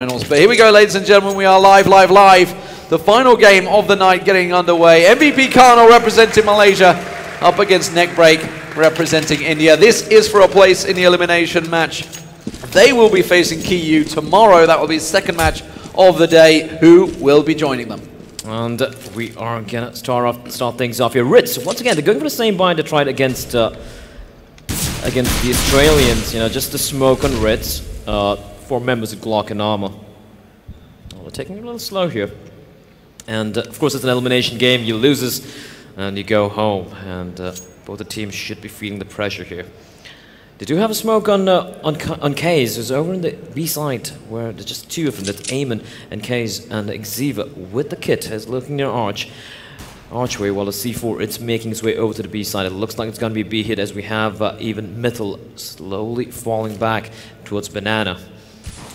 But here we go, ladies and gentlemen, we are live. The final game of the night getting underway. MVP.Karnal representing Malaysia up against NeckBREAK representing India. This is for a place in the elimination match. They will be facing KU tomorrow. That will be the second match of the day. Who will be joining them? And we are going to start things off here. Ritz, once again, they're going for the same bind they tried against the Australians. You know, just the smoke on Ritz. 4 members of Glock and armor. Well, they're taking it a little slow here. And of course, it's an elimination game. You lose and you go home. And both the teams should be feeling the pressure here. They do have a smoke on K's. It's over in the B side where there's just 2 of them. That's Eamon and K's and Xiva with the kit is looking near archway, while the C4 it's making its way over to the B side. It looks like it's going to be a B hit as we have even Mythil slowly falling back towards Banana.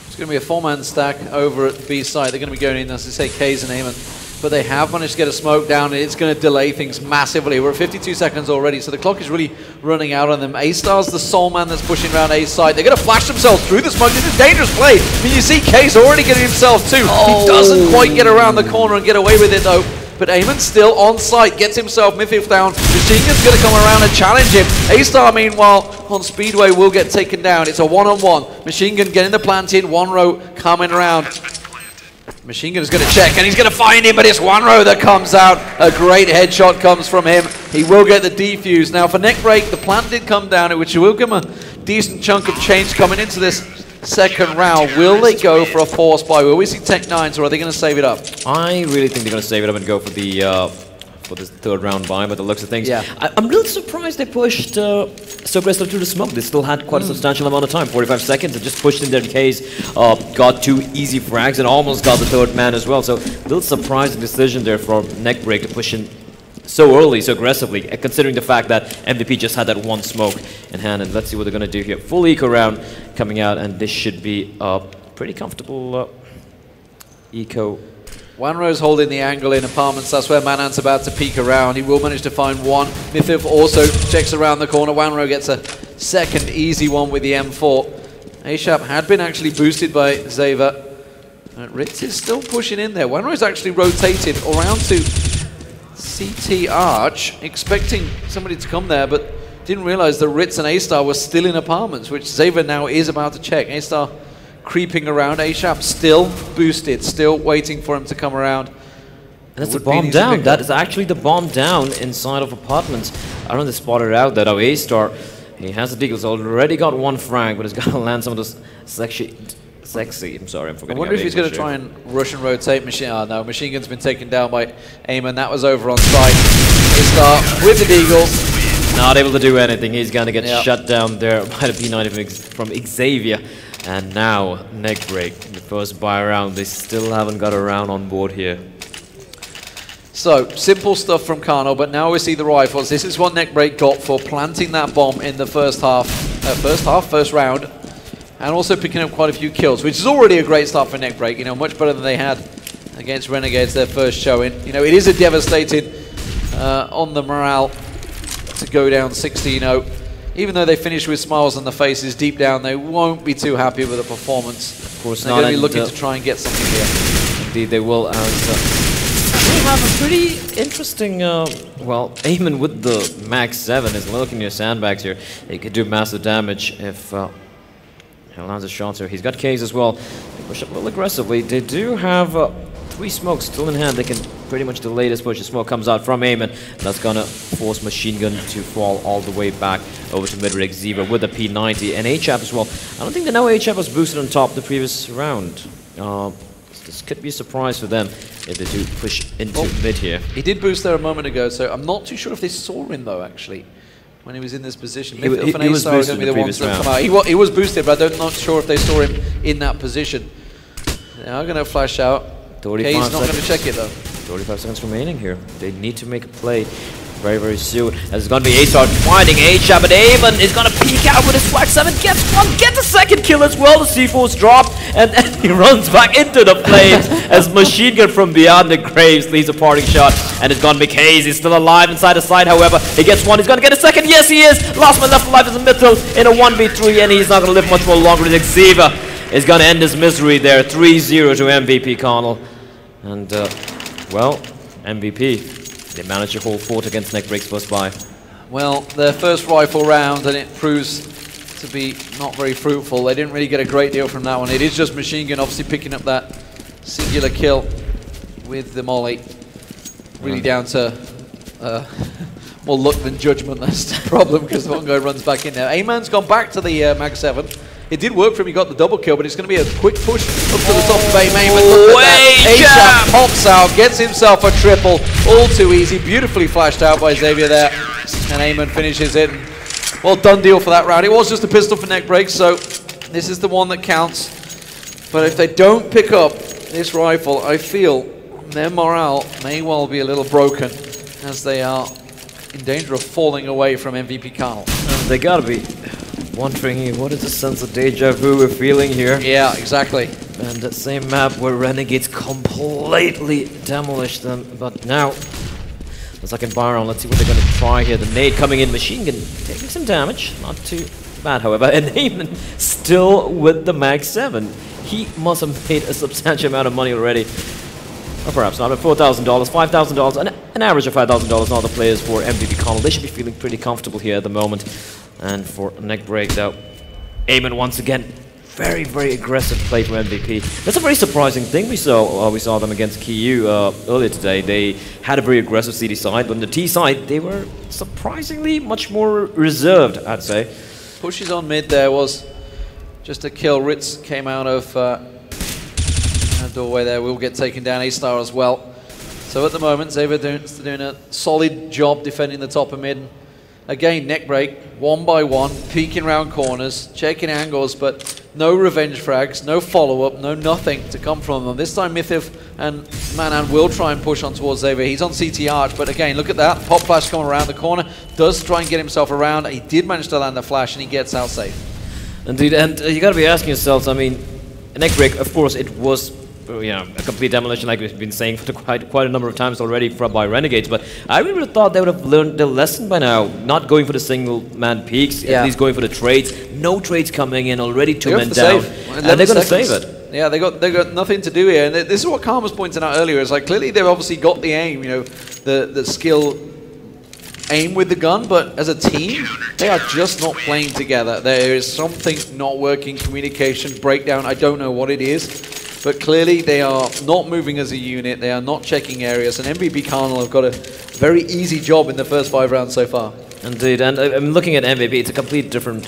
It's going to be a 4-man stack over at the B side. They're going to be going in, as I say, K's and Eamon. But they have managed to get a smoke down, and it's going to delay things massively. We're at 52 seconds already, so the clock is really running out on them. A-Star's the sole man that's pushing around A side. They're going to flash themselves through the smoke. This is a dangerous play. I mean, you see K's already getting himself too. He doesn't quite get around the corner and get away with it, though. But Eamon still on site, gets himself Mythil down. Machine Gun's going to come around and challenge him. A-Star, meanwhile, on Speedway will get taken down. It's a 1-on-1. Machine Gun getting the plant in, 1 row coming around. Machine Gun is going to check, and he's going to find him, but it's 1 row that comes out. A great headshot comes from him. He will get the defuse. Now for NeckBREAK, the plant did come down, which will give him a decent chunk of change coming into this second round. Will they go for a force buy? Will we see Tech 9s, or are they going to save it up? I really think they're going to save it up and go for this third round buy, by the looks of things. Yeah. I'm really surprised they pushed so aggressively through the smoke. They still had quite a substantial amount of time, 45 seconds, and just pushed in their case, got 2 easy frags and almost got the third man as well. So a little surprising decision there for NeckBREAK to push in so early, so aggressively, considering the fact that MVP just had that 1 smoke in hand. And let's see what they're going to do here. Full eco round coming out, and this should be a pretty comfortable eco. Wanro's holding the angle in apartments. That's where Manant's about to peek around. He will manage to find 1. Mythil also checks around the corner. Wanro gets a second easy one with the M4. Ashap had been actually boosted by Zeva. Ritz is still pushing in there. Wanro's actually rotated around to CT Arch, expecting somebody to come there, but didn't realize that Ritz and A-Star were still in apartments, which Zeva now is about to check. A-Star creeping around. Ashap still boosted, still waiting for him to come around. And that's the bomb down. That is actually the bomb down inside of apartments. I don't know if they spotted out that A-Star, he has the deagles, already got 1 frag, but he's got to land some of those sexy, I'm sorry, I'm forgetting. I wonder if he's going to try and rush and rotate Machine. Oh no, Machine Gun's been taken down by Eamon. That was over on site. A-Star with the deagles. Not able to do anything. He's going to get shut down there by the P90 from Xavier. And now NeckBREAK, the first buy round. They still haven't got a round on board here. So, simple stuff from Karnal, but now we see the rifles. This is what NeckBREAK got for planting that bomb in the first round. And also picking up quite a few kills, which is already a great start for NeckBREAK. You know, much better than they had against Renegades their first showing. You know, it is a devastating on the morale to go down 16-0. Even though they finish with smiles on their faces, deep down they won't be too happy with the performance. Of course, they're going to be looking to try and get something here. Indeed, they will. They have a pretty interesting. Well, Eamon with the Max 7 is looking near sandbags here. He could do massive damage if he lands a shot here. He's got K's as well. They push up a little aggressively. They do have 3 smokes still in hand. They can pretty much delay this push. The smoke comes out from Eamon. That's going to force Machine Gun to fall all the way back over to mid-range Xiva with the P90 and HAP as well. I don't think they know HAP was boosted on top the previous round. This could be a surprise for them if they do push into mid here. He did boost there a moment ago, so I'm not too sure if they saw him though, actually, when he was in this position. He was boosted in the previous round. He was boosted, but I'm not sure if they saw him in that position. They are going to flash out. He's not going to check it though. 35 seconds remaining here. They need to make a play very, very soon. As it's going to be A-Star finding A-Shot, but Eamon is going to peek out with his swag 7, gets 1, gets a second kill as well. The C4's dropped, and then he runs back into the flames as Machine Gun from beyond the graves leaves a parting shot, and it's going to be Kaze. He's still alive inside the side, however. He gets 1, he's going to get a second. Yes, he is. Last man left alive is Mythil in a 1v3, and he's not going to live much more longer than Xiva. is going to end his misery there. 3-0 to MVP.Karnal. And, well, MVP, they managed to hold fort against NeckBREAK's first buy. Well, their first rifle round, and it proves to be not very fruitful. They didn't really get a great deal from that one. It is just Machine Gun obviously picking up that singular kill with the molly. Really down to more luck than judgment. That's the problem, because the one guy runs back in there. A-Man's gone back to the Mag 7. It did work for him, he got the double kill, but it's going to be a quick push up to the top of A-Man. Look at that. A-Chap pops out, gets himself a triple. All too easy, beautifully flashed out by Xavier there. And A-Man finishes it. Well, done deal for that round. It was just a pistol for NeckBREAK, so this is the one that counts. But if they don't pick up this rifle, I feel their morale may well be a little broken, as they are in danger of falling away from MVP.Karnal. They gotta be wondering, what is the sense of deja vu we're feeling here? Yeah, exactly. And that same map where Renegades completely demolished them, but now the second buy round, let's see what they're gonna try here. The nade coming in, Machine Gun taking some damage, not too bad however, and Heyman still with the Mag 7. He must have made a substantial amount of money already. Or perhaps not, but $4,000, $5,000, an average of $5,000 on the players for MVP.Karnal. They should be feeling pretty comfortable here at the moment. And for NeckBREAK, though, Eamon once again, very, very aggressive play from MVP. That's a very surprising thing we saw them against KU earlier today. They had a very aggressive CD side, but on the T side, they were surprisingly much more reserved, I'd say. Pushes on mid there was just a kill. Ritz came out of doorway there, will get taken down. A-Star as well. So at the moment, Xavier doing a solid job defending the top of mid. Again, NeckBREAK, one by one, peeking around corners, checking angles, but no revenge frags, no follow-up, no nothing to come from them. This time Mythif and Manan will try and push on towards Xavier. He's on CT Arch, but again, look at that. Pop flash coming around the corner, does try and get himself around. He did manage to land the flash, and he gets out safe. Indeed, and you got to be asking yourselves, I mean, NeckBREAK, of course, it was a complete demolition, like we've been saying for quite a number of times already by Renegades, but I really would have thought they would have learned their lesson by now, not going for the single-man peaks, at least going for the trades. No trades coming in, already 2 men down, and they're going to save it. Yeah, they got nothing to do here, and this is what Karma was pointing out earlier. It's like, clearly they've obviously got the aim, you know, the skill aim with the gun, but as a team, they are just not playing together. There is something not working, communication, breakdown, I don't know what it is. But clearly they are not moving as a unit, they are not checking areas, and MVP.Karnal have got a very easy job in the first 5 rounds so far. Indeed, and I'm looking at MVP, it's a complete different...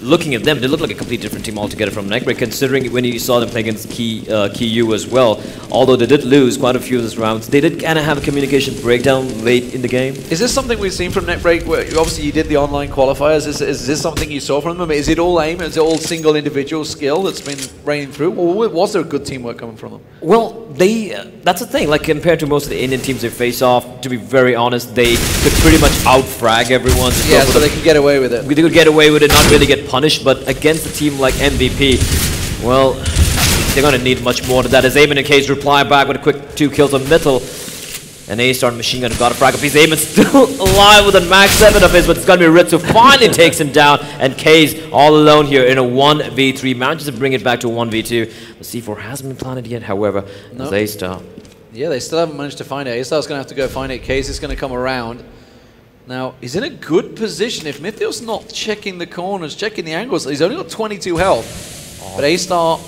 Looking at them, they look like a completely different team altogether from NeckBREAK, considering when you saw them play against KU as well. Although they did lose quite a few of those rounds, they did kind of have a communication breakdown late in the game. Is this something we've seen from NeckBREAK? Where obviously you did the online qualifiers. Is this something you saw from them? Is it all aim? Is it all single individual skill that's been reigning through? Or was there good teamwork coming from them? Well, that's the thing. Like, compared to most of the Indian teams they face off, to be very honest, they could pretty much out-frag everyone. Yeah, so they can get away with it. They could get away with it, not really get punished, but against a team like MVP, well, they're going to need much more than that. As Eamon and Case reply back with a quick 2 kills on Mittel, and A-Star and Machine Gun got a frag up. Eamon's still alive with a Mag 7 of his, but it's going to be Ritz who finally takes him down, and Case all alone here in a 1v3, manages to bring it back to a 1v2. The C4 hasn't been planted yet, however, as A-Star. Yeah, they still haven't managed to find it. A-Star's going to have to go find it. Case is going to come around. Now, he's in a good position. If Mythil's not checking the corners, checking the angles, he's only got 22 health. But A-Star,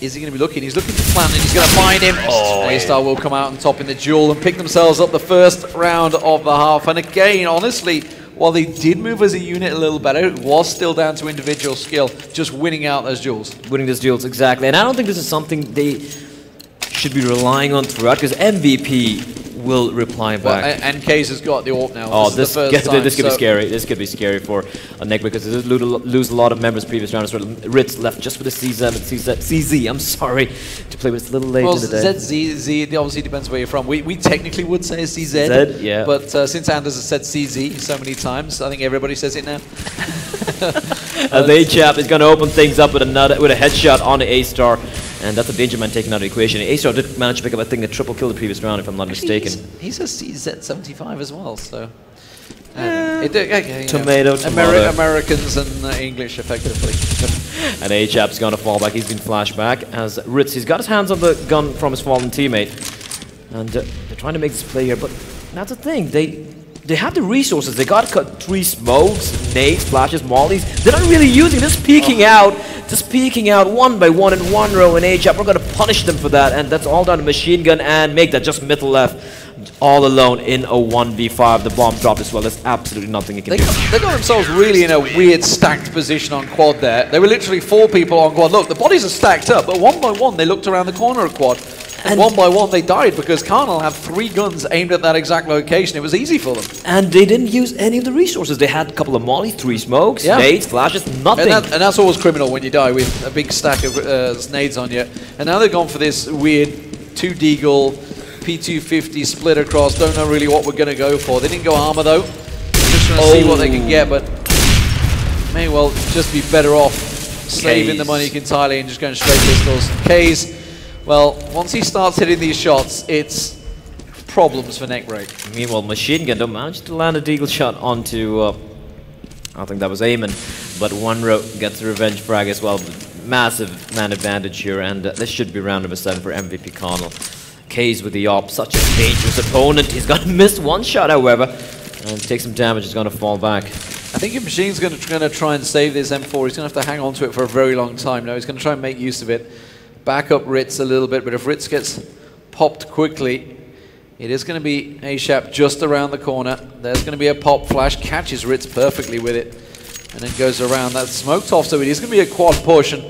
is he going to be looking? He's looking to plant and he's going to find him. A-Star will come out on top in the duel and pick themselves up the first round of the half. And again, honestly, while they did move as a unit a little better, it was still down to individual skill, just winning out those duels. Winning those duels, exactly. And I don't think this is something they should be relying on throughout, because MVP will reply back. Well, and Case has got the AWP now. Oh, this could be scary. This could be scary for NeckBREAK, because they did lose a lot of members previous round. Ritz left just with a CZ, I'm sorry, to play with. It's a little late in the day. ZZ, it obviously depends where you're from. We technically would say CZ, Z, yeah. But since Anders has said CZ so many times, I think everybody says it now. A-Chap is going to open things up with a headshot on the A-Star, and that's a danger man taken out of the equation. A-Star did manage to pick up, I think, a triple kill the previous round, if I'm not mistaken. He's a CZ75 as well, so... Tomato. Americans and English, effectively. And A-Chap's going to fall back. He's been flashed back as Ritz. He's got his hands on the gun from his fallen teammate. And they're trying to make this play here, but that's the thing. They have the resources. They got to cut 3 smokes, nades, flashes, mollies. They're not really using, just peeking out one by one in one row in A-Chap. We're going to punish them for that, and that's all down to Machine Gun and Make that just middle left. All alone in a 1v5. The bomb dropped as well. There's absolutely nothing he can do. They got themselves really in a weird stacked position on quad there. They were literally 4 people on quad. Look, the bodies are stacked up, but one by one they looked around the corner of quad. And one by one they died because Karnal had 3 guns aimed at that exact location. It was easy for them. And they didn't use any of the resources. They had a couple of mollies, 3 smokes, nades, flashes, nothing. And that's always criminal when you die with a big stack of nades on you. And now they've gone for this weird 2 deagle P250 split across. Don't know really what we're going to go for. They didn't go armor though. Just trying to see what they can get, but may well just be better off saving the money entirely and just going straight pistols. K's, well, once he starts hitting these shots, it's problems for NeckBREAK. Meanwhile, Machine Gun don't manage to land a deagle shot onto, I think that was Eamon, but One Row gets the revenge frag as well. Massive man advantage here, and this should be round number 7 for MVP.Karnal. K's with the op, such a dangerous opponent. He's going to miss 1 shot, however, and take some damage. He's going to fall back. I think if Machine's going to try and save this M4, he's going to have to hang on to it for a very long time. No, he's going to try and make use of it. Back up Ritz a little bit, but if Ritz gets popped quickly, it is going to be A-Chap just around the corner. There's going to be a pop flash, catches Ritz perfectly with it, and then goes around. That's smoked off, so it is going to be a quad push. And,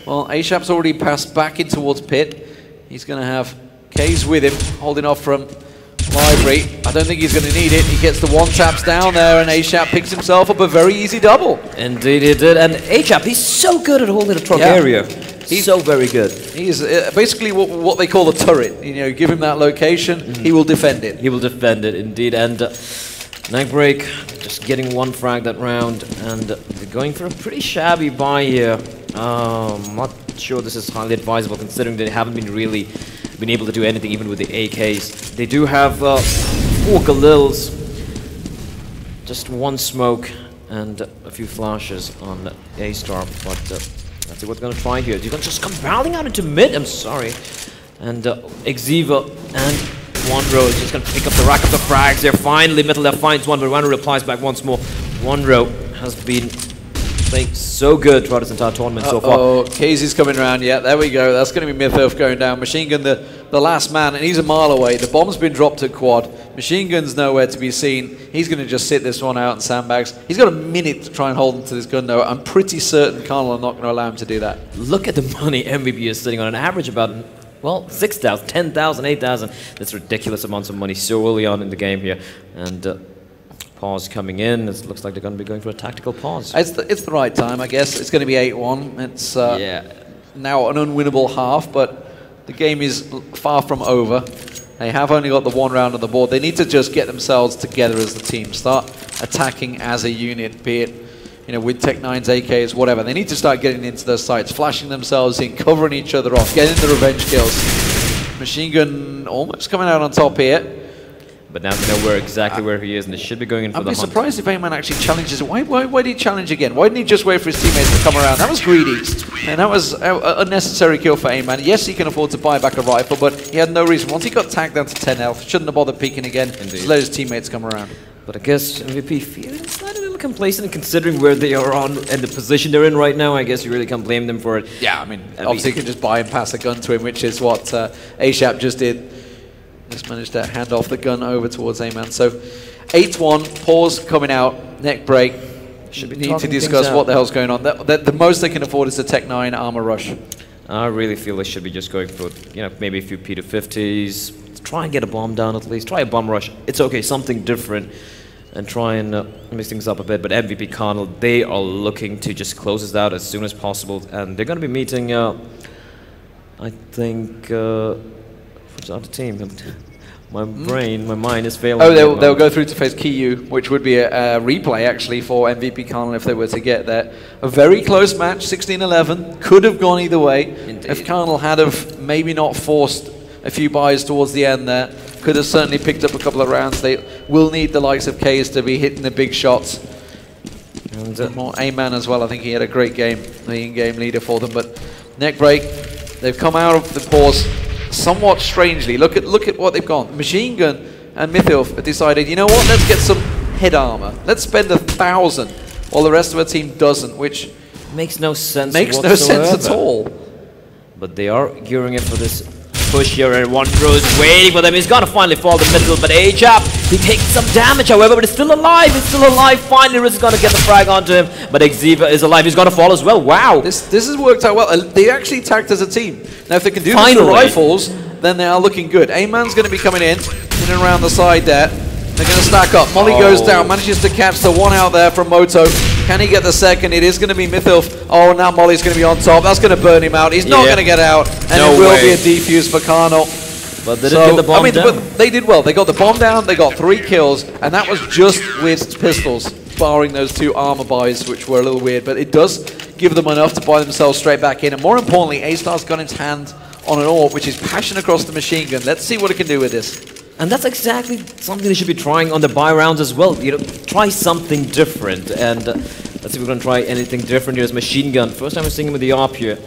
well, A-Chap's already passed back in towards pit. He's going to have K's with him, holding off from Library. I don't think he's going to need it. He gets the 1-taps down there, and A-Chap picks himself up a very easy double. Indeed he did. And A-Chap, he's so good at holding the truck area. He's so very good. He's basically what they call a turret. You know, give him that location, he will defend it. He will defend it, indeed. And NeckBREAK just getting 1 frag that round, and they're going for a pretty shabby buy here. I'm not sure this is highly advisable considering they haven't been able to do anything even with the AKs. They do have 4 Galils, just 1 smoke and a few flashes on A-Star, but let's see what they're going to try here. They're going to just come rounding out into mid, I'm sorry. And Exiva and One Row is just going to pick up the rack of the frags there. Finally, middle left finds one, but One Row replies back once more. One Row has been playing so good throughout this entire tournament so far. Oh, Casey's coming around. Yeah, there we go. That's going to be Mythos going down. Machine Gun, the last man, and he's a mile away. The bomb's been dropped at quad. Machine Gun's nowhere to be seen. He's going to just sit this one out in sandbags. He's got a minute to try and hold onto this gun, though. I'm pretty certain Karnal are not going to allow him to do that. Look at the money MVP is sitting on, an average about, well, 6,000, 10,000, 8,000. That's ridiculous amounts of money so early on in the game here. And pause coming in. It looks like they're going to be going for a tactical pause. It's the right time, I guess. It's going to be 8-1. It's now an unwinnable half, but the game is far from over. They have only got the 1 round on the board. They need to just get themselves together as a team, start attacking as a unit, be it with Tech-9s, AKs, whatever. They need to start getting into those sites, flashing themselves in, covering each other off, getting the revenge kills. Machine Gun almost coming out on top here. But now they know exactly where he is, and they should be going in for the hunt. I'd be surprised if Ayman actually challenges it. Why did he challenge again? Why didn't he just wait for his teammates to come around? That was greedy. And that was an unnecessary kill for Ayman. Yes, he can afford to buy back a rifle, but he had no reason. Once he got tagged down to 10 health, shouldn't have bothered peeking again. Just let his teammates come around. But I guess MVP feeling slightly a little complacent considering where they are on and the position they're in right now. I guess you really can't blame them for it. Yeah, I mean, obviously you can just buy and pass a gun to him, which is what A-Chap just did. Just managed to hand off the gun over towards Ayman. So 8-1, pause coming out, NeckBREAK. Should need to discuss what the hell's going on. The most they can afford is a Tech-9 armor rush. I really feel they should be just going for, maybe a few P250s. Try and get a bomb down at least. Try a bomb rush. It's okay, something different. And try and mix things up a bit. But MVP.Karnal, they are looking to just close this out as soon as possible. And they're going to be meeting, I think... what's the team? My mind is failing. Oh, they'll go through to face KU, which would be a replay actually for MVP.Karnal if they were to get there. A very close match, 16-11. Could have gone either way. Indeed. If Karnal had have maybe not forced a few buys towards the end there, could could have certainly picked up a couple of rounds. They will need the likes of Kays to be hitting the big shots. And more A-Man as well. I think he had a great game, the in-game leader for them. But NeckBREAK, they've come out of the pause somewhat strangely. Look at what they've gone. Machine Gun and Mythilf have decided, you know what, let's get some head armor. Let's spend 1,000 while the rest of our team doesn't, which makes no sense no sense at all. But they are gearing in for this push here, and OneRow is waiting for them. He's gonna finally fall the middle, but H-Up, he takes some damage, however, but it's still alive. It's still alive. Finally, Riz is gonna get the frag onto him, but Xavier is alive. He's gonna fall as well. Wow. This has worked out well. They actually attacked as a team. Now, if they can do this with rifles, then they are looking good. A-Man's gonna be coming in and around the side there. They're going to stack up. Molly goes down, manages to catch the one out there from Moto. Can he get the second? It is going to be Mythilf. Oh, now Molly's going to be on top. That's going to burn him out. He's not going to get out. And it will be a defuse for Karnal. But they didn't get the bomb down. But they did well. They got the bomb down. They got 3 kills. And that was just with pistols, barring those 2 armor buys, which were a little weird. But it does give them enough to buy themselves straight back in. And more importantly, A-Star's got his hand on an AWP, which is passion across the machine gun. Let's see what it can do with this. And that's exactly something they should be trying on the buy rounds as well. You know, try something different. And let's see if we're going to try anything different here as machine gun. First time we're seeing him with the AWP here.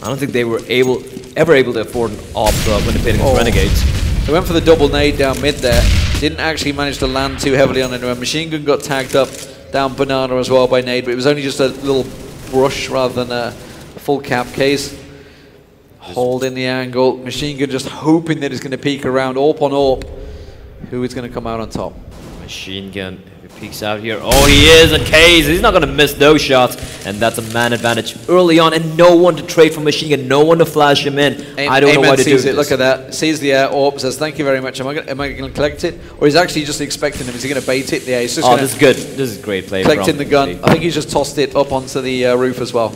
I don't think they were ever able to afford an AWP when they played against Renegades. They went for the double nade down mid there. Didn't actually manage to land too heavily on anyone. Machine gun got tagged up down Banana as well by nade, but it was only just a little brush rather than a full cap case. Holding the angle. Machine Gun just hoping that it's going to peek around AWP on AWP. Who is going to come out on top? Machine Gun, he peeks out here. Oh, he is, and Kays, he's not going to miss those shots. And that's a man advantage early on, and no one to trade for Machine Gun, no one to flash him in. I don't know why to do this. Look at that. Sees the AWP, says, thank you very much. Am I going to collect it? Or he's actually just expecting him. Is he going to bait it? Yeah, he's just this is good. This is great play. Collecting the gun. I think he's just tossed it up onto the roof as well.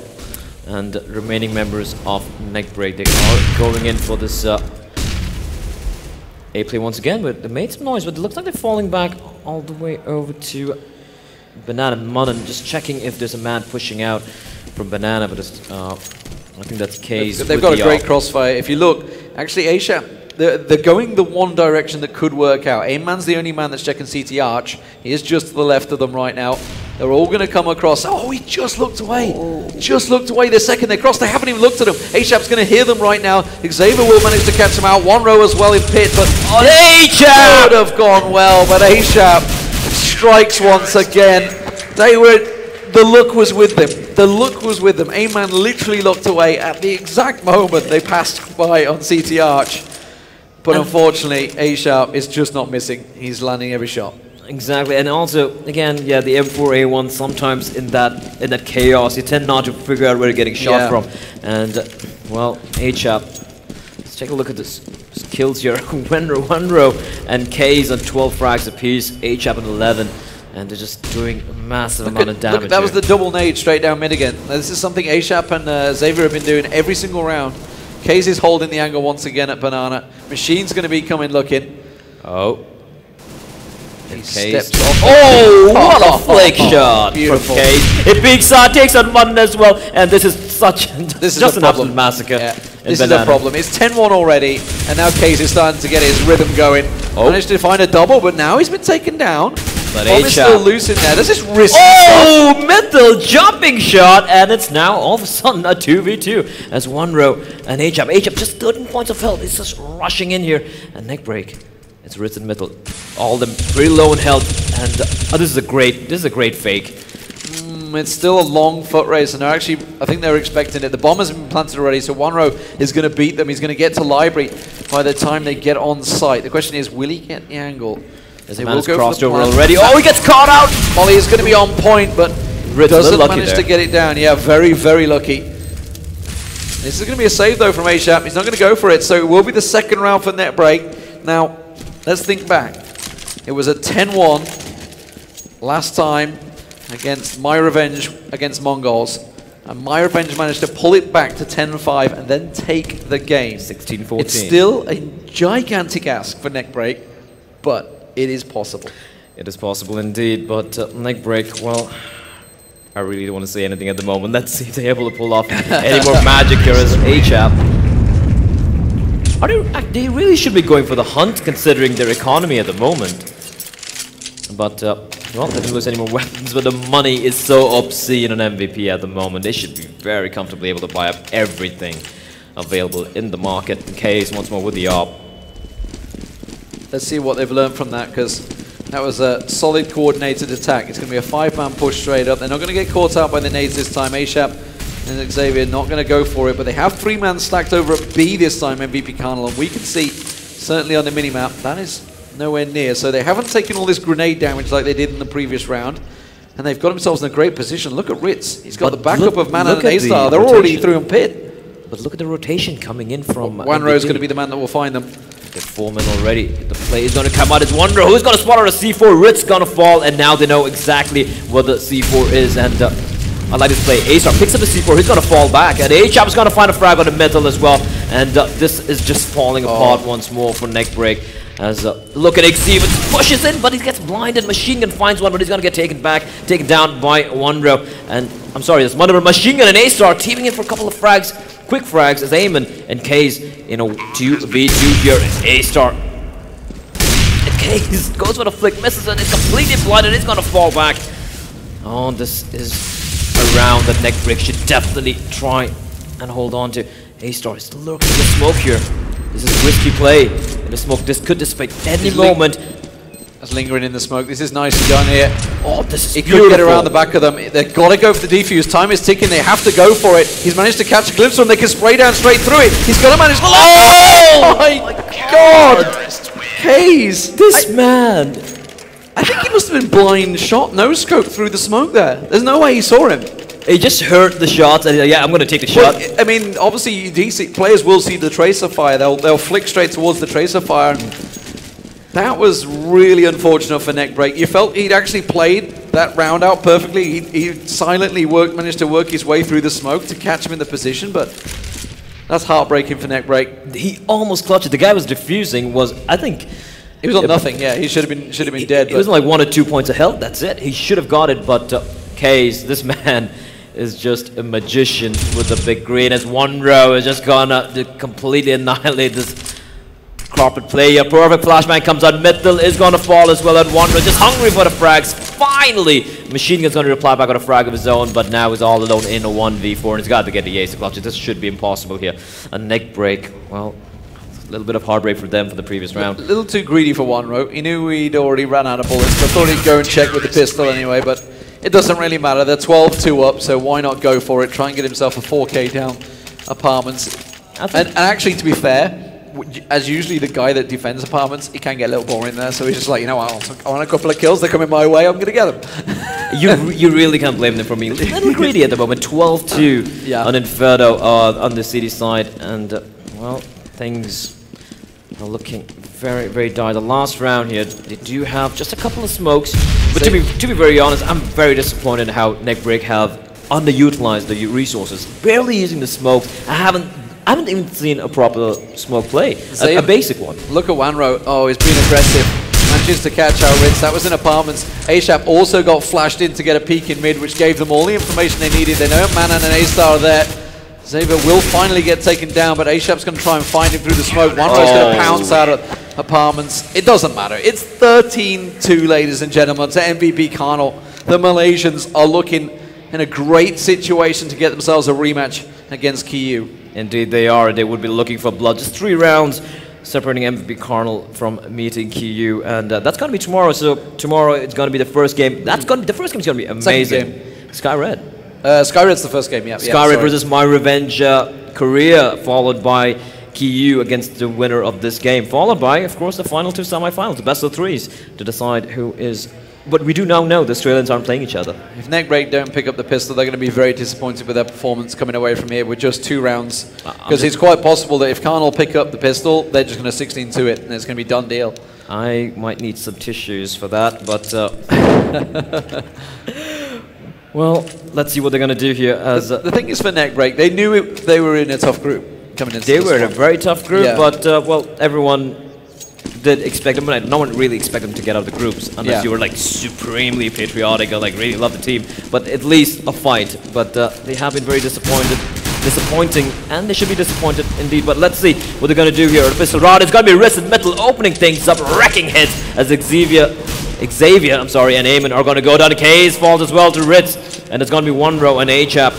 And remaining members of NeckBREAK, they are going in for this A play once again, but they made some noise, but it looks like they're falling back all the way over to Banana Munnan, just checking if there's a man pushing out from Banana, but I think that's Kays. They've got a great crossfire. If you look, actually Asia, they're going the one direction that could work out. A-Man's the only man that's checking CT Arch. He is just to the left of them right now. They're all going to come across. Oh, he just looked away. Just looked away the second they crossed. They haven't even looked at him. A-Shap's going to hear them right now. Xavier will manage to catch him out. OneRow as well in pit, but A-Shap would have gone well, but A-Shap strikes once again. The look was with them. The look was with them. A-Man literally looked away at the exact moment they passed by on CT Arch. But unfortunately, A-Sharp is just not missing. He's landing every shot. Exactly, and also, again, yeah, the M4A1, sometimes in that chaos, you tend not to figure out where you're getting shot from. And, well, A-Sharp, let's take a look at this kills here. OneRow and Kays on 12 frags apiece, A-Sharp on 11. And they're just doing a massive amount of damage. Look, that was the double nade straight down mid again. Now, this is something A-Sharp and Xavier have been doing every single round. Kays is holding the angle once again at Banana. Machine's going to be coming looking. Oh. He steps off. Oh, what a flick shot beautiful. From Kays. It peeks out, takes on Munnan as well. And this is just an absolute massacre. Yeah. This is a problem. It's 10-1 already. And now Kays is starting to get his rhythm going. Managed to find a double, but now he's been taken down. But Bomb is still loose in there. Does this risk? Oh, mental jumping shot, and it's now all of a sudden a 2v2 as OneRow and A-Chap. A-Chap just 13 points of health. He's just rushing in here, and NeckBREAK. It's Ritz in middle. All of them pretty low in health, and this is a great fake. It's still a long foot race, and I think they're expecting it. The bomb has been planted already, so OneRow is going to beat them. He's going to get to library by the time they get on site. The question is, will he get the angle? They will go crossed over already. Oh, he gets caught out! Molly is going to be on point, but doesn't manage to get it down. Yeah, very, very lucky. This is going to be a save, though, from A-Sharp. He's not going to go for it, so it will be the second round for NeckBREAK. Now, let's think back. It was a 10-1 last time against My Revenge against Mongols. And My Revenge managed to pull it back to 10-5 and then take the game. 16-14. It's still a gigantic ask for NeckBREAK, but it is possible. It is possible indeed, but NeckBREAK, well, I really don't want to say anything at the moment. Let's see if they're able to pull off any more magic here as A-Chap. They really should be going for the hunt, considering their economy at the moment. But, well, they didn't lose any more weapons, but the money is so obscene on MVP at the moment. They should be very comfortably able to buy up everything available in the market. Case once more with the AWP. Let's see what they've learned from that, because that was a solid coordinated attack. It's going to be a 5-man push straight up. They're not going to get caught out by the nades this time. ASAP and Xavier not going to go for it, but they have 3-man stacked over at B this time, MVP.Karnal, and we can see, certainly on the minimap, that is nowhere near. So they haven't taken all this grenade damage like they did in the previous round, and they've got themselves in a great position. Look at Ritz. He's got the backup of Mana and A-Star. They're already through on pit. But look at the rotation coming in from... Wanro is going to be the man that will find them. Get 4 men already. The play is going to come out. It's Wanro who's going to spot out a C4. Ritz going to fall, and now they know exactly what the C4 is. And I like this play. A-Star picks up the C4. He's going to fall back. And A-Chop is going to find a frag on the middle as well. And this is just falling apart once more for NeckBREAK. As look at Xavier pushes in, but he gets blinded. Machine Gun finds one, but he's going to get taken down by Wanro. And I'm sorry, there's one of Machine Gun and A-Star teaming in for a couple of frags. Quick frags as Eamon and Kaze in a 2v2 here. A-Star. And Kaze goes for the flick, misses and is completely blinded. He's going to fall back. Oh, this is a round that NeckBREAK should definitely try and hold on to. A-Star is lurking in the smoke here. This is a risky play in the smoke. This could dissipate any moment. That's lingering in the smoke. This is nicely done here. Oh, this is beautiful. He could get around the back of them. They've got to go for the defuse. Time is ticking. They have to go for it. He's managed to catch a glimpse of them. They can spray down straight through it. He's got to manage. Oh my God! Kaze! This man! I think he must have been blind shot, no scope through the smoke there. There's no way he saw him. He just heard the shots and yeah, I'm going to take the shot. I mean, obviously, DC players will see the tracer fire. They'll flick straight towards the tracer fire. And that was really unfortunate for NeckBREAK. You felt he'd actually played that round out perfectly. He silently managed to work his way through the smoke to catch him in the position, but that's heartbreaking for NeckBREAK. He almost clutched it. The guy was defusing. I think he was on nothing. Yeah, he should have been dead. He was like 1 or 2 points of health. That's it. He should have got it, but Kaze, this man is just a magician with the big green. As Wanro is just gonna completely annihilate this carpet play. A perfect flashbang comes out. Middle is gonna fall as well. And Wanro just hungry for the frags. Finally, Machine Gun's gonna reply back on a frag of his own, but now he's all alone in a 1v4 and he's got to get the ace to clutch it. This should be impossible here. A NeckBREAK, well, a little bit of heartbreak for them for the previous round. A little too greedy for Wanro. He knew he'd already ran out of bullets, but thought he'd go and check with the pistol anyway, but it doesn't really matter. They're 12-2 up, so why not go for it? Try and get himself a 4K down apartments. And actually, to be fair, as usually the guy that defends apartments, he can get a little boring there, so he's just like, you know what, I want a couple of kills, they're coming my way, I'm going to get them. you really can't blame them for being a little greedy at the moment. 12-2 on Inferno on the city side, and well, things are looking very, very dire. The last round here, they do have just a couple of smokes, but to be very honest, I'm very disappointed in how NeckBREAK have underutilized the resources, barely using the smoke. I haven't even seen a proper smoke play, a basic one. Look at Wanro. Oh, he's been aggressive. Manages to catch out Ritz. That was in apartments. ASAP also got flashed in to get a peek in mid, which gave them all the information they needed. They know Manan and A-Star are there. Xavier will finally get taken down, but ASAP's going to try and find him through the smoke. Wanro's going to pounce out of apartments. It doesn't matter. It's 13-2, ladies and gentlemen, to MVP.Karnal. The Malaysians are looking in a great situation to get themselves a rematch against KU. Indeed they are. They would be looking for blood. Just 3 rounds separating MVP.Karnal from meeting KU, and that's going to be tomorrow. So tomorrow it's going to be the first game. The first game is going to be amazing. Sky Red. Sky Red's the first game, yeah. Sky Red versus My Revenge Korea, followed by KU against the winner of this game, followed by, of course, the final 2 semifinals, the best of 3s, to decide who is. But we do now know the Australians aren't playing each other. If NeckBREAK don't pick up the pistol, they're going to be very disappointed with their performance coming away from here with just 2 rounds. Because it's quite possible that if Karnal pick up the pistol, they're just going to 16-2 it, and it's going to be done deal. I might need some tissues for that, but well, let's see what they're going to do here. As the thing is for NeckBREAK, they knew they were in a tough group coming into They were in a very tough group, but well, everyone did expect them, but no one really expected them to get out of the groups unless you were like supremely patriotic or like really love the team. But at least a fight. But they have been very disappointed. disappointing, and they should be disappointed indeed. But let's see what they're going to do here. The pistol round is going to be Ritz and Metal opening things up, wrecking hits as Xavier, and Eamon are going to go down. K's falls as well to Ritz, and it's going to be 1-row and HAP.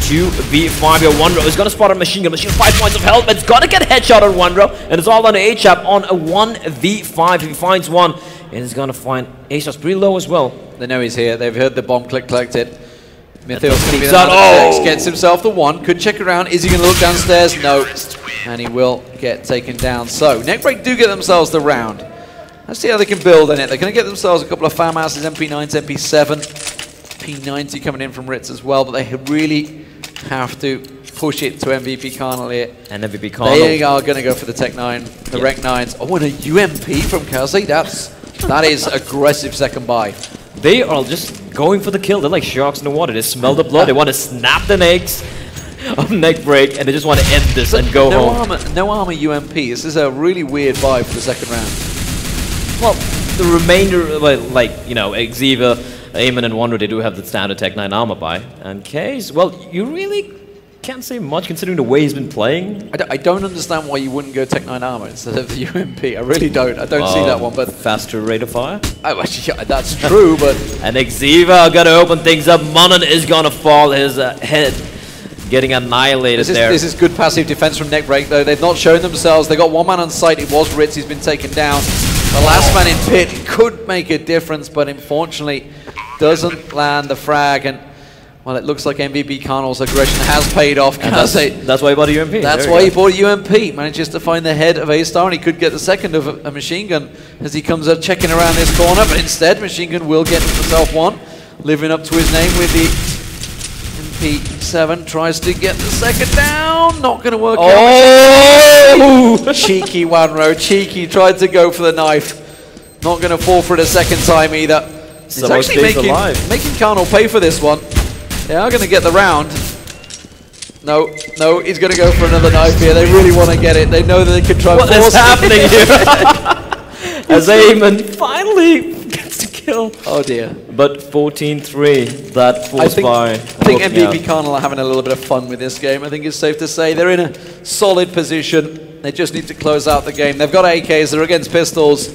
2v5 here. 1-row is going to spot a machine gun. 5 points of health, but it's going to get a headshot on 1-row, and it's all on HAP on a 1v5. If he finds one, and he's going to find Asa's pretty low as well. They know he's here. They've heard the bomb click collected. Mythil's going to be the gets himself the one. Could check around. Is he going to look downstairs? No. And he will get taken down. So, NeckBREAK do get themselves the round. Let's see how they can build on it. They're going to get themselves a couple of farmhouses, MP9s, MP7, P90 coming in from Ritz as well, but they really have to push it to MVP.Karnal here. And MVP.Karnal. They are going to go for the Tech 9, the Rec 9s. Oh, and a UMP from Kazi. That is aggressive second buy. They are just going for the kill. They're like sharks in the water. They smell the blood. They want to snap the necks of NeckBREAK, and they just want to end this and go home. No armor UMP. This is a really weird buy for the second round. Well, the remainder, like, you know, Xavier, Eamon, and Wonder, they do have the standard Tech 9 armor buy. And Case, well, you really can't say much considering the way he's been playing. I don't understand why you wouldn't go Tech 9 armor instead of the UMP. I really don't. I don't see that one, but faster rate of fire. Oh, yeah, that's true, but and Xavier are gonna open things up. Monon is gonna fall. His head getting annihilated there. This is good passive defense from NeckBREAK, though. They've not shown themselves. They got one man on site. It was Ritz. He's been taken down. The last man in pit could make a difference, but unfortunately doesn't land the frag. And well, it looks like MVP.Karnal's aggression has paid off. That's why he bought a UMP. That's why he bought a UMP. Manages to find the head of A-Star, and he could get the second of a machine gun as he comes up checking around this corner. But instead, machine gun will get himself one, living up to his name with the MP7. Tries to get the second down. Not going to work out. Cheeky 1-row. Cheeky. Tried to go for the knife. Not going to fall for it a second time either. It's actually making Karnal pay for this one. They are going to get the round. No, he's going to go for another knife here. They really want to get it. They know that they can try and force it. What is happening here? As Eamon finally gets the kill. Oh dear. But 14-3, that force buy. I think MVP.Karnal are having a little bit of fun with this game. I think it's safe to say they're in a solid position. They just need to close out the game. They've got AKs, they're against pistols,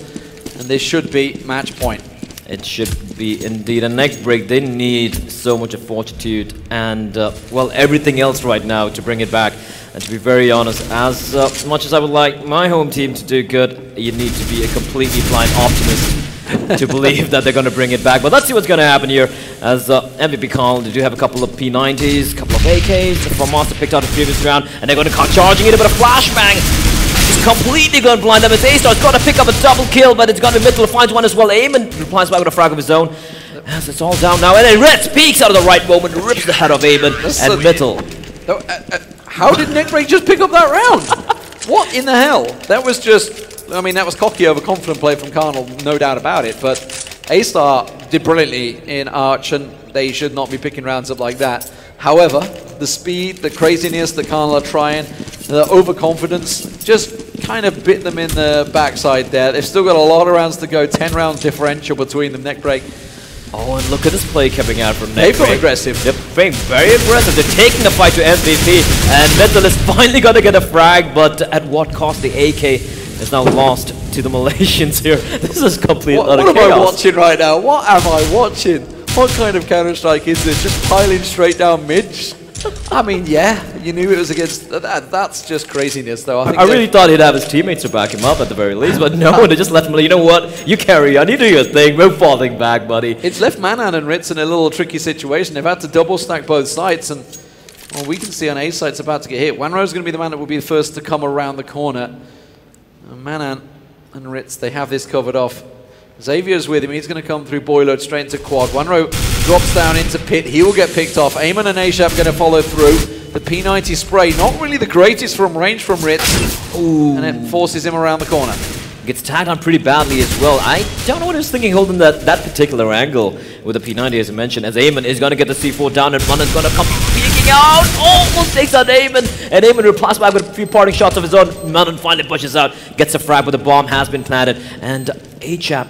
and this should be match point. It should be indeed. A NeckBREAK, they need so much of fortitude and, well, everything else right now to bring it back. And to be very honest, as much as I would like my home team to do good, you need to be a completely blind optimist to believe that they're going to bring it back. But let's see what's going to happen here. As MVP.Karnal, they do have a couple of P90s, a couple of AKs. The Master picked out the previous round, and they're going to come charging in, but a flashbang completely going blind them. It's A-Star's got to pick up a double kill, but it's going to be Mittel finds one as well. Eamon replies back with a frag of his own. As it's all down now, and then Ritz peeks out of the right moment, rips the head of Eamon, and Mittel. How did NeckBREAK just pick up that round? What in the hell? That was just, I mean, that was cocky, overconfident play from Karnal, no doubt about it, but A-Star did brilliantly in Arch, and they should not be picking rounds up like that. However, the speed, the craziness that Karnal are trying, the overconfidence, just kind of bit them in the backside there. They've still got a lot of rounds to go, 10 rounds differential between them, NeckBREAK. Oh, and look at this play coming out from NeckBREAK. They've got aggressive. They're playing very aggressive. They're taking the fight to MVP, and Mittel is finally going to get a frag, but at what cost? The AK is now lost to the Malaysians here. This is complete utter chaos. What am I watching right now? What am I watching? What kind of Counter-Strike is this? Just piling straight down mid? I mean, yeah, you knew it was against... That's just craziness, though. I really thought he'd have his teammates to back him up at the very least, but no, they just left him. You know what? You carry on. You do your thing. We're falling back, buddy. It's left Manan and Ritz in a little tricky situation. They've had to double stack both sites, and well, we can see on A site it's about to get hit. Wanro's going to be the man that will be the first to come around the corner. And Manan and Ritz, they have this covered off. Xavier's with him. He's going to come through boiler straight into quad. Wanro drops down into pit. He will get picked off. Eamon and Ashap going to follow through. The P90 spray, not really the greatest from range from Ritz. Ooh. And it forces him around the corner. Gets tagged on pretty badly as well. I don't know what he was thinking holding that particular angle with the P90 as I mentioned. As Eamon is going to get the C4 down and Munan's going to come peeking out. Almost takes out Eamon. And Eamon replies back with a few parting shots of his own. Munan finally pushes out. Gets a frag, but the bomb has been planted. And Achap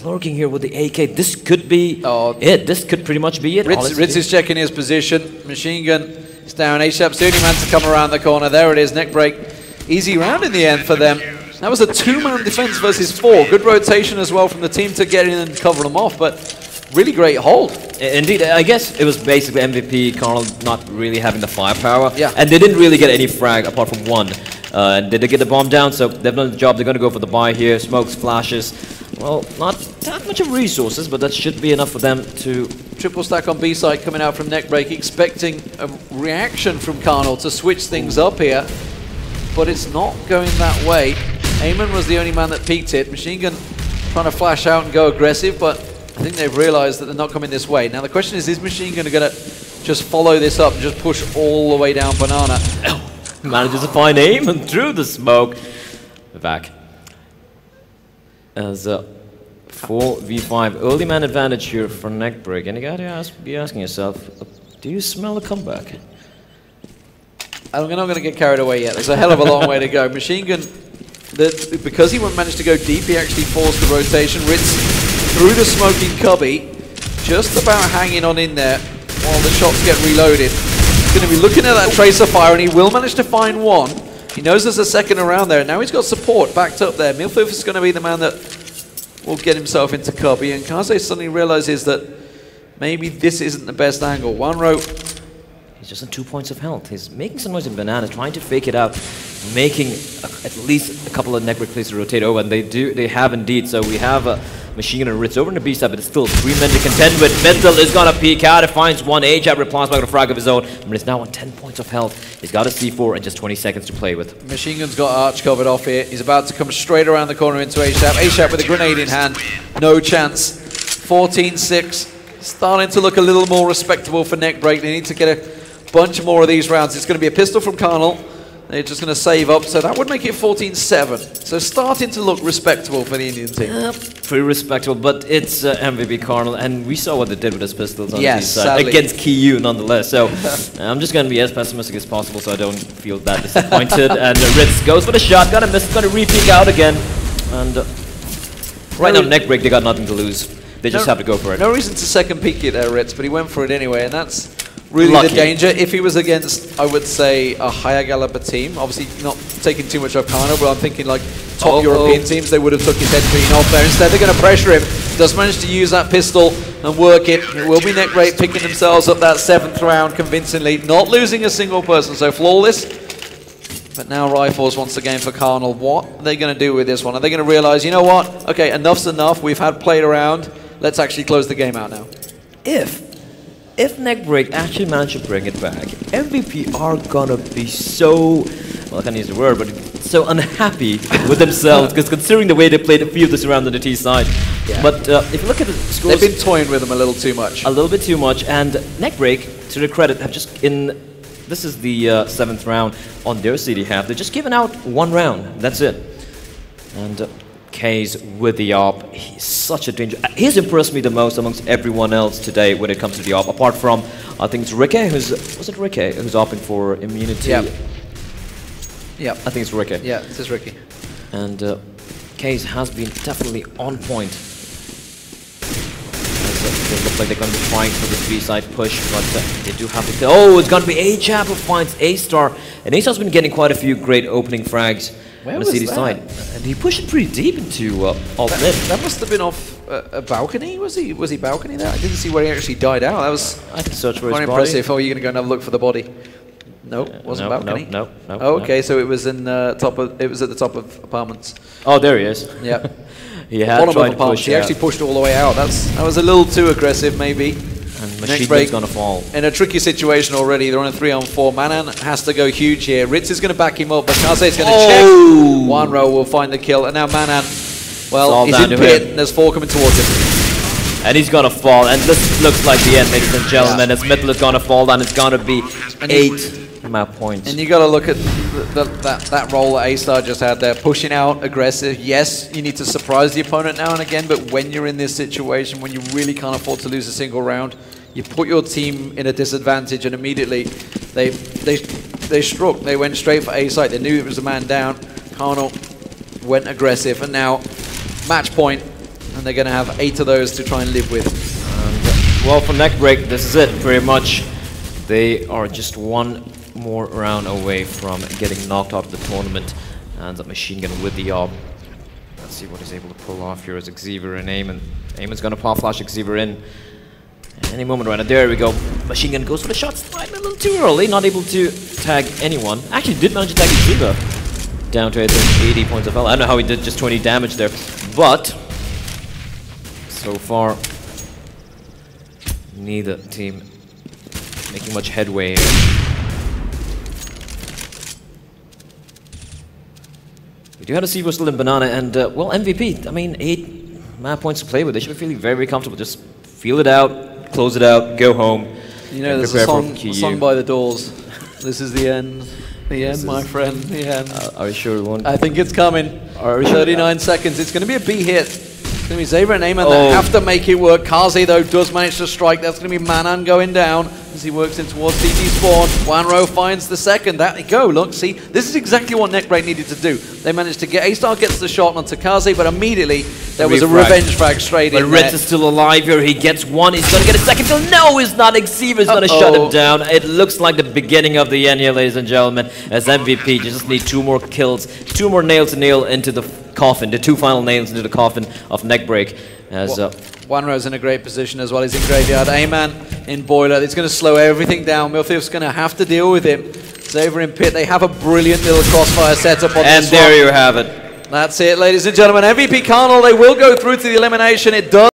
lurking here with the AK. This could be it. This could pretty much be it. Ritz is checking his position. Machine gun He's down. A-Shap's the only man to come around the corner. There it is, NeckBREAK. Easy round in the end for them. That was a 2-man defense versus 4. Good rotation as well from the team to get in and cover them off, but really great hold. Indeed, I guess it was basically MVP.Karnal not really having the firepower. Yeah. And they didn't really get any frag apart from one. And they did get the bomb down, so they've done the job. They're going to go for the buy here. Smokes, flashes. Well, not that much of resources, but that should be enough for them to... Triple stack on B side coming out from NeckBREAK, expecting a reaction from Karnal to switch things up here. But it's not going that way. Eamon was the only man that peeked it. Machine Gun trying to flash out and go aggressive, but I think they've realized that they're not coming this way. Now the question is Machine Gun going to just follow this up and just push all the way down Banana? Manages to find Eamon through the smoke. Back. As a 4v5 early man advantage here for NeckBREAK. And you gotta be asking yourself, do you smell a comeback? I'm not going to get carried away yet. There's a hell of a long way to go. Machine Gun, because he won't manage to go deep, he actually forced the rotation. Ritz through the smoking cubby, just about hanging on in there while the shots get reloaded. He's going to be looking at that tracer fire, and he will manage to find one. He knows there's a second around there. Now he's got support backed up there. Milfif is going to be the man that will get himself into cubby, and Kaze suddenly realizes that maybe this isn't the best angle. One row. He's just on 2 points of health. He's making some noise in Banana, trying to fake it out, making at least a couple of NeckBREAK plays to rotate over, and they have indeed. So we have a Machine Gun and Ritz over in the B side, but it's still 3 men to contend with. Metal is gonna peek out. It finds one. A-Jab replies back with a frag of his own, but it's now on 10 points of health. He's got a C4 and just 20 seconds to play with. Machine Gun's got Arch covered off here. He's about to come straight around the corner into A-Shap. A-Shap with a grenade in hand. No chance. 14-6. Starting to look a little more respectable for NeckBREAK. They need to get a bunch more of these rounds. It's going to be a pistol from Karnal. They're just going to save up, so that would make it 14-7. So starting to look respectable for the Indian team. Pretty respectable, but it's MVP.Karnal, and we saw what they did with his pistols on yes, the side against KU nonetheless. So I'm just going to be as pessimistic as possible so I don't feel that disappointed. And Ritz goes for the shot, gonna miss, gonna re-peek out again. And right now NeckBREAK, they got nothing to lose. They just have to go for it. No reason to second peek it there, Ritz, but he went for it anyway, and that's really lucky. The danger. If he was against, I would say, a higher caliber team, obviously not taking too much of Karnal, but I'm thinking like top European teams, they would have took his head screen off there. Instead, they're going to pressure him. Does manage to use that pistol and work it. It will be NeckBREAK picking themselves up that 7th round convincingly, not losing a single person, so flawless. But now Rifles once again for Karnal. What are they going to do with this one? Are they going to realize, you know what? Okay, enough's enough. We've had played around. Let's actually close the game out now. If NeckBREAK actually manage to bring it back, MVP are gonna be so, well, I can't use the word, but so unhappy with themselves, because considering the way they played a few of this around on the T side. Yeah. But if you look at the scores, they've been toying with them a little too much. A little bit too much, and NeckBREAK, to their credit, have just this is the 7th round on their CD half. They're just giving out 1 round. That's it. And K's with the AWP. He's such a danger. He's impressed me the most amongst everyone else today when it comes to the AWP. Apart from, I think it's Ricky, was it Ricky who's opting for immunity? Yeah. I think it's Ricky. Yeah, it is Ricky. And K's has been definitely on point. It looks like they're going to be trying for this B-side push, but they do have to... Oh, it's going to be A-Jab who finds A-Star. And A-Star's been getting quite a few great opening frags. Where on the was CD that? side. And he pushed it pretty deep into alt mid. That must have been off a balcony. Was he balcony there? I didn't see where he actually died out. That was I can search for quite his impressive. body. Oh, you're going to go and have a look for the body? No, wasn't balcony. No. Oh, okay. So it was in top of. It was at the top of apartments. Oh, there he is. Yeah. He had tried to push. He actually pushed all the way out. That was a little too aggressive, maybe. And Machine Gun's gonna fall. In a tricky situation already. They're on a 3-on-4. Manan has to go huge here. Ritz is going to back him up, but Kaze is going to check. One row will find the kill, and now Manan, well, he's in pit, and there's 4 coming towards him. And he's gonna fall, and this looks like the end, ladies and gentlemen. As Metal is gonna fall down, it's gonna be 8 map points. And you got to look at that role that A-Star just had there, pushing out, aggressive. Yes, you need to surprise the opponent now and again, but when you're in this situation, when you really can't afford to lose a single round, you put your team in a disadvantage, and immediately they struck. They went straight for A-side. They knew it was a man down. Karnal went aggressive, and now match point, and they're going to have 8 of those to try and live with. Well, for NeckBREAK, this is it, pretty much. they are just one more round away from getting knocked out of the tournament. And that machine gun with the AWP. Let's see what he's able to pull off here as Xavier and Eamon. Eamon's gonna pop flash Xavier in any moment right now. There we go. Machine gun goes for the shots. A little too early, not able to tag anyone. Actually did manage to tag Xavier down to 80 points of health. I don't know how he did just 20 damage there, but so far neither team making much headway here. We do have a Xavier still in banana, and well, MVP, I mean, 8 map points to play with. They should be feeling very, very comfortable. Just feel it out, close it out, go home. You know, there's a song by The Doors. This is the end. The end, my friend, the end. Are you sure? I think it's coming. 39 seconds. It's going to be a B hit. It's going to be Xavier and Eamon that have to make it work. Kaze, though, does manage to strike. That's going to be Manan going down as he works in towards CT spawn. Wanro finds the second. There you go. Look, see, this is exactly what NeckBREAK needed to do. They managed to get A-Star gets the shot onto Kaze, but immediately there was a revenge frag straight in there. Ritz is still alive here. He gets one. He's going to get a second kill. No, he's not. Xavier's going to shut him down. It looks like the beginning of the end here, ladies and gentlemen, as MVP just need 2 more kills, 2 more nail to nail into the coffin, the 2 final nails into the coffin of NeckBREAK. As Wanro's in a great position as well. He's in graveyard. Aman in boiler. It's going to slow everything down. Milfield's going to have to deal with him. Xavier in pit. They have a brilliant little crossfire setup on this one. And there you have it. That's it, ladies and gentlemen. MVP.Karnal, they will go through to the elimination. It does.